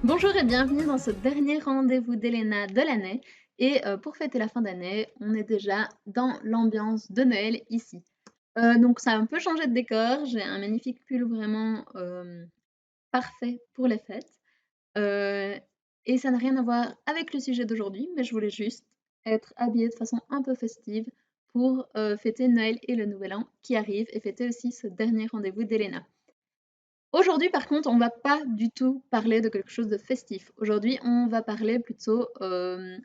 Bonjour et bienvenue dans ce dernier rendez-vous d'Elena de l'année. Et pour fêter la fin d'année, on est déjà dans l'ambiance de Noël ici. Donc ça a un peu changé de décor. J'ai un magnifique pull vraiment parfait pour les fêtes. Euh, et ça n'a rien à voir avec le sujet d'aujourd'hui, mais je voulais juste être habillée de façon un peu festive pour fêter Noël et le Nouvel An qui arrive et fêter aussi ce dernier rendez-vous d'Elena. Aujourd'hui, par contre, on va pas du tout parler de quelque chose de festif. Aujourd'hui, on va parler plutôt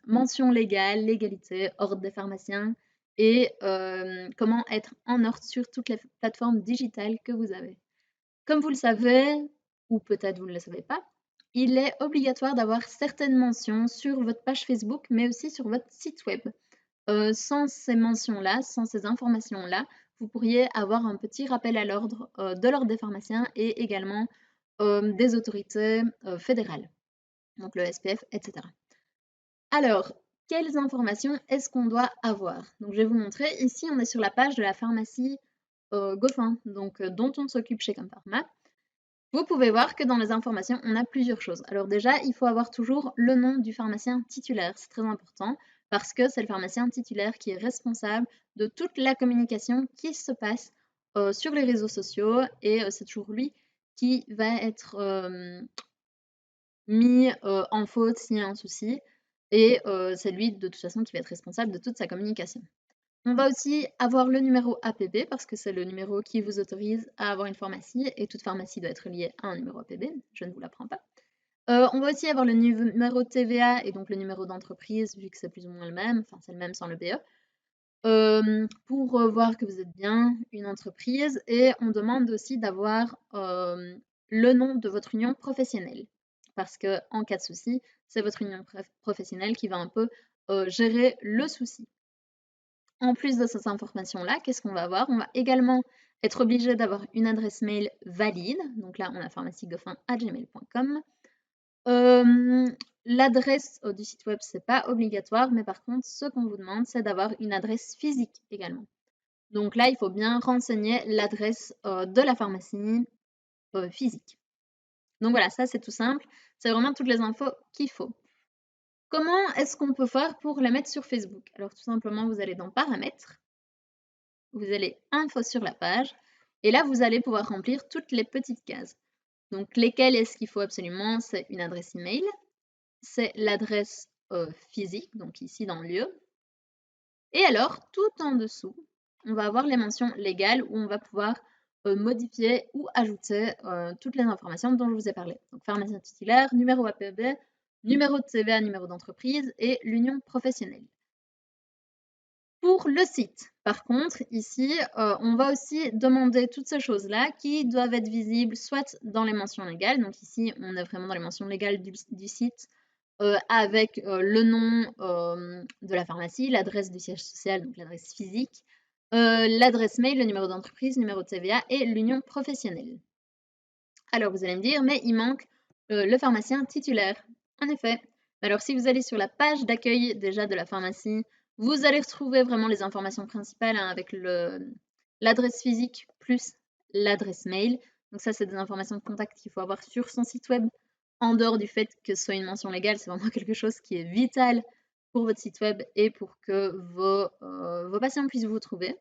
mention légale, légalité, ordre des pharmaciens et comment être en ordre sur toutes les plateformes digitales que vous avez. Comme vous le savez, ou peut-être vous ne le savez pas, il est obligatoire d'avoir certaines mentions sur votre page Facebook, mais aussi sur votre site web. Sans ces mentions-là, sans ces informations-là, vous pourriez avoir un petit rappel à l'ordre de l'ordre des pharmaciens et également des autorités fédérales, donc le SPF, etc. Alors, quelles informations est-ce qu'on doit avoir? Donc, je vais vous montrer. Ici, on est sur la page de la pharmacie Goffin, donc dont on s'occupe chez Campharma. Vous pouvez voir que dans les informations, on a plusieurs choses. Alors déjà, il faut avoir toujours le nom du pharmacien titulaire, c'est très important, parce que c'est le pharmacien titulaire qui est responsable de toute la communication qui se passe sur les réseaux sociaux, et c'est toujours lui qui va être mis en faute s'il y a un souci, et c'est lui de toute façon qui va être responsable de toute sa communication. On va aussi avoir le numéro APB parce que c'est le numéro qui vous autorise à avoir une pharmacie et toute pharmacie doit être liée à un numéro APB, je ne vous l'apprends pas. On va aussi avoir le numéro de TVA et donc le numéro d'entreprise vu que c'est plus ou moins le même, enfin c'est le même sans le BE, pour voir que vous êtes bien une entreprise, et on demande aussi d'avoir le nom de votre union professionnelle parce que en cas de souci, c'est votre union professionnelle qui va un peu gérer le souci. En plus de ces informations-là, qu'est-ce qu'on va avoir? On va également être obligé d'avoir une adresse mail valide. Donc là, on a pharmaciegoffin@gmail.com. L'adresse du site web, c'est pas obligatoire, mais par contre, ce qu'on vous demande, c'est d'avoir une adresse physique également. Donc là, il faut bien renseigner l'adresse de la pharmacie physique. Donc voilà, ça c'est tout simple. C'est vraiment toutes les infos qu'il faut. Comment est-ce qu'on peut faire pour la mettre sur Facebook? Alors tout simplement, vous allez dans Paramètres, vous allez info sur la page, et là vous allez pouvoir remplir toutes les petites cases. Donc lesquelles est-ce qu'il faut absolument? C'est une adresse email, c'est l'adresse physique, donc ici dans le lieu. Et alors tout en dessous, on va avoir les mentions légales où on va pouvoir modifier ou ajouter toutes les informations dont je vous ai parlé. Donc pharmacien titulaire, numéro APB, numéro de TVA, numéro d'entreprise et l'union professionnelle. Pour le site, par contre, ici, on va aussi demander toutes ces choses-là qui doivent être visibles soit dans les mentions légales, donc ici, on est vraiment dans les mentions légales du site, avec le nom de la pharmacie, l'adresse du siège social, donc l'adresse physique, l'adresse mail, le numéro d'entreprise, numéro de TVA et l'union professionnelle. Alors, vous allez me dire, mais il manque le pharmacien titulaire. En effet. Alors, si vous allez sur la page d'accueil déjà de la pharmacie, vous allez retrouver vraiment les informations principales hein, avec l'adresse physique plus l'adresse mail. Donc ça, c'est des informations de contact qu'il faut avoir sur son site web. En dehors du fait que ce soit une mention légale, c'est vraiment quelque chose qui est vital pour votre site web et pour que vos patients puissent vous trouver.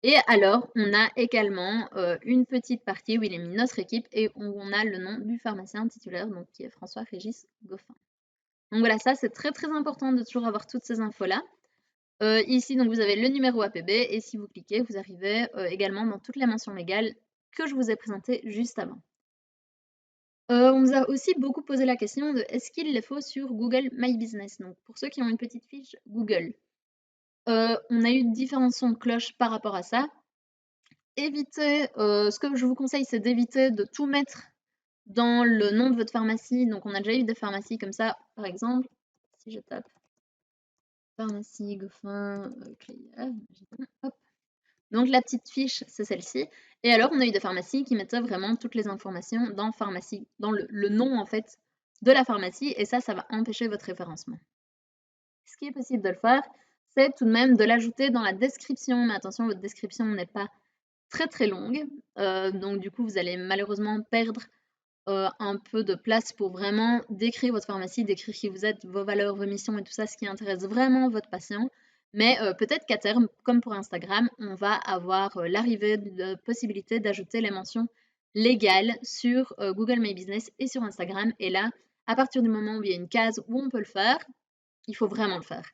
Et alors, on a également une petite partie où il est mis notre équipe et où on a le nom du pharmacien titulaire, donc qui est François-Régis Goffin. Donc voilà, ça c'est très très important de toujours avoir toutes ces infos-là. Ici, donc vous avez le numéro APB et si vous cliquez, vous arrivez également dans toutes les mentions légales que je vous ai présentées juste avant. On nous a aussi beaucoup posé la question de est-ce qu'il les faut sur Google My Business. Donc pour ceux qui ont une petite fiche Google, on a eu différents sons de cloche par rapport à ça. Évitez, ce que je vous conseille, c'est d'éviter de tout mettre dans le nom de votre pharmacie. Donc, on a déjà eu des pharmacies comme ça, par exemple. Si je tape pharmacie Goffin Clairière, hop. Donc, la petite fiche, c'est celle-ci. Et alors, on a eu des pharmacies qui mettaient vraiment toutes les informations dans pharmacie, dans le nom en fait de la pharmacie. Et ça va empêcher votre référencement. Ce qui est possible de le faire, c'est tout de même de l'ajouter dans la description. Mais attention, votre description n'est pas très très longue. Donc du coup, vous allez malheureusement perdre un peu de place pour vraiment décrire votre pharmacie, décrire qui vous êtes, vos valeurs, vos missions et tout ça, ce qui intéresse vraiment votre patient. Mais peut-être qu'à terme, comme pour Instagram, on va avoir l'arrivée de possibilité d'ajouter les mentions légales sur Google My Business et sur Instagram. Et là, à partir du moment où il y a une case où on peut le faire, il faut vraiment le faire.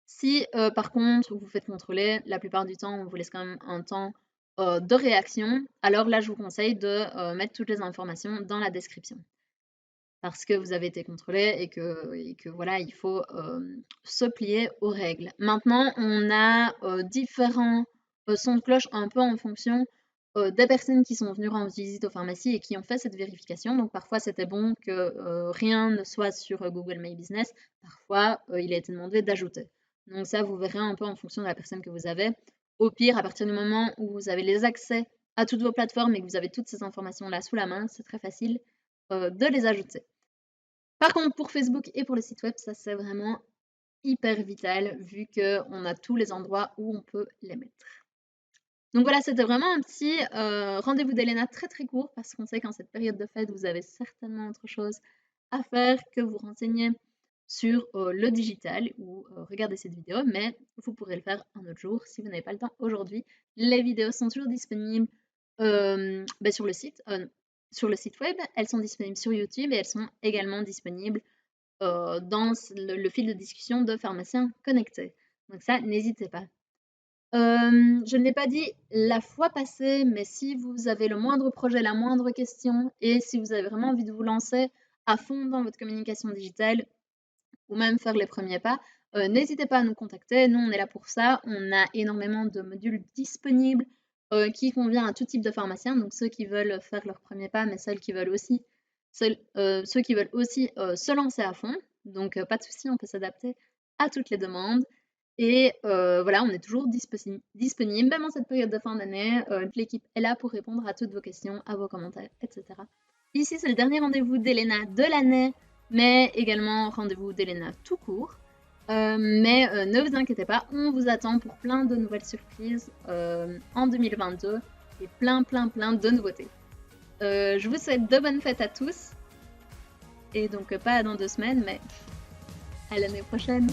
Si par contre vous vous faites contrôler, la plupart du temps on vous laisse quand même un temps de réaction, alors là je vous conseille de mettre toutes les informations dans la description. Parce que vous avez été contrôlé et que voilà, il faut se plier aux règles. Maintenant, on a différents sons de cloche un peu en fonction des personnes qui sont venues rendre visite aux pharmacies et qui ont fait cette vérification. Donc parfois c'était bon que rien ne soit sur Google My Business, parfois il a été demandé d'ajouter. Donc ça, vous verrez un peu en fonction de la personne que vous avez. Au pire, à partir du moment où vous avez les accès à toutes vos plateformes et que vous avez toutes ces informations-là sous la main, c'est très facile de les ajouter. Par contre, pour Facebook et pour le site web, ça c'est vraiment hyper vital vu qu'on a tous les endroits où on peut les mettre. Donc voilà, c'était vraiment un petit rendez-vous d'Elena très très court parce qu'on sait qu'en cette période de fête, vous avez certainement autre chose à faire que vous renseigner sur le digital ou regarder cette vidéo, mais vous pourrez le faire un autre jour si vous n'avez pas le temps aujourd'hui. Les vidéos sont toujours disponibles sur le site web, elles sont disponibles sur YouTube et elles sont également disponibles dans le fil de discussion de pharmaciens connectés. Donc ça, n'hésitez pas. Je ne l'ai pas dit la fois passée, mais si vous avez le moindre projet, la moindre question, et si vous avez vraiment envie de vous lancer à fond dans votre communication digitale, ou même faire les premiers pas, n'hésitez pas à nous contacter. Nous, on est là pour ça. On a énormément de modules disponibles qui conviennent à tout type de pharmacien. Donc ceux qui veulent faire leurs premiers pas, mais ceux qui veulent aussi se lancer à fond. Donc pas de souci, on peut s'adapter à toutes les demandes. Et voilà, on est toujours disponible, même en cette période de fin d'année. L'équipe est là pour répondre à toutes vos questions, à vos commentaires, etc. Ici, c'est le dernier rendez-vous d'Elena de l'année, mais également rendez-vous d'Elena tout court. Mais ne vous inquiétez pas, on vous attend pour plein de nouvelles surprises en 2022 et plein de nouveautés. Je vous souhaite de bonnes fêtes à tous, et donc pas dans 2 semaines, mais à l'année prochaine.